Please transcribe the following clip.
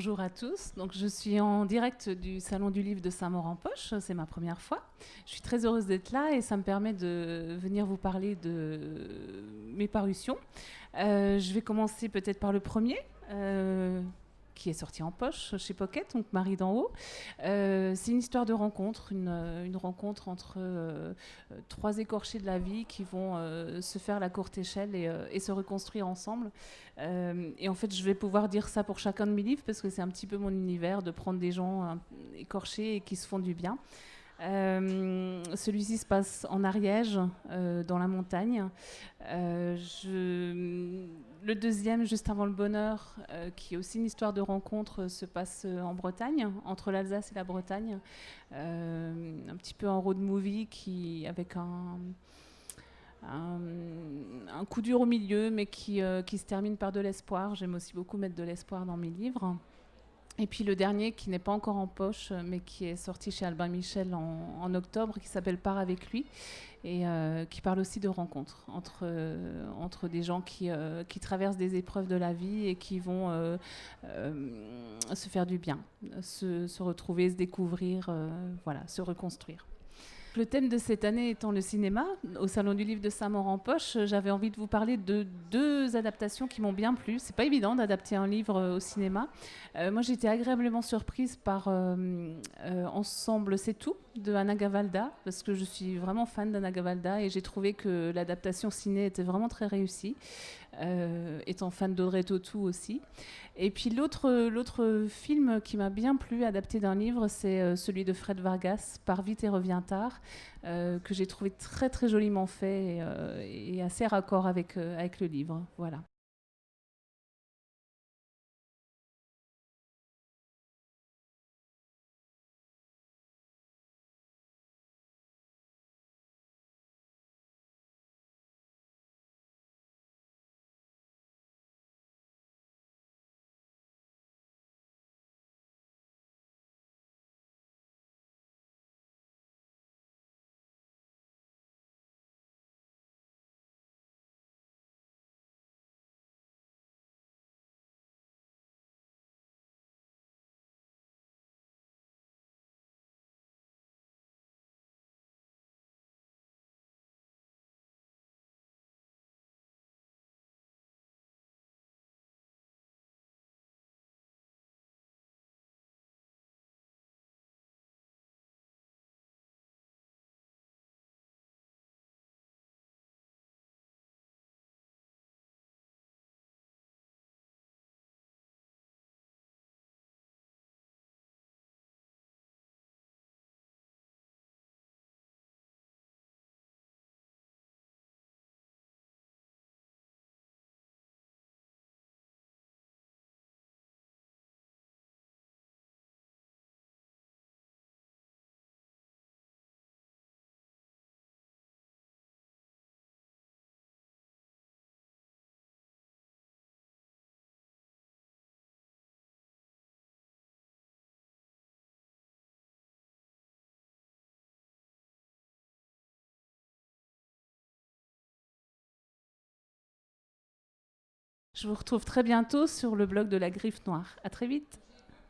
Bonjour à tous. Donc, je suis en direct du Salon du Livre de Saint-Maur-en-Poche. C'est ma première fois. Je suis très heureuse d'être là et ça me permet de venir vous parler de mes parutions. Je vais commencer peut-être par le premier, qui est sorti en poche chez Pocket, donc Marie d'en haut. C'est une histoire de rencontre, une rencontre entre trois écorchés de la vie qui vont se faire la courte échelle et se reconstruire ensemble. Et en fait, je vais pouvoir dire ça pour chacun de mes livres parce que c'est un petit peu mon univers de prendre des gens écorchés et qui se font du bien. Celui-ci se passe en Ariège, dans la montagne. Le deuxième, juste avant le bonheur, qui est aussi une histoire de rencontre, se passe en Bretagne, entre l'Alsace et la Bretagne. Un petit peu en road movie avec un coup dur au milieu, mais qui se termine par de l'espoir. J'aime aussi beaucoup mettre de l'espoir dans mes livres. Et puis le dernier, qui n'est pas encore en poche, mais qui est sorti chez Albin Michel en octobre, qui s'appelle Pars avec lui, et qui parle aussi de rencontres entre des gens qui traversent des épreuves de la vie et qui vont se faire du bien, se retrouver, se découvrir, voilà, se reconstruire. Le thème de cette année étant le cinéma, au Salon du Livre de Saint-Maur-en-Poche, j'avais envie de vous parler de deux adaptations qui m'ont bien plu. C'est pas évident d'adapter un livre au cinéma. Moi, j'ai été agréablement surprise par Ensemble, c'est tout de Anna Gavalda, parce que je suis vraiment fan d'Anna Gavalda et j'ai trouvé que l'adaptation ciné était vraiment très réussie, étant fan d'Audrey Tautou aussi. Et puis l'autre film qui m'a bien plu, adapté d'un livre, c'est celui de Fred Vargas, Pars vite et reviens tard, que j'ai trouvé très très joliment fait et assez raccord avec le livre. Voilà. Je vous retrouve très bientôt sur le blog de la Griffe Noire. À très vite.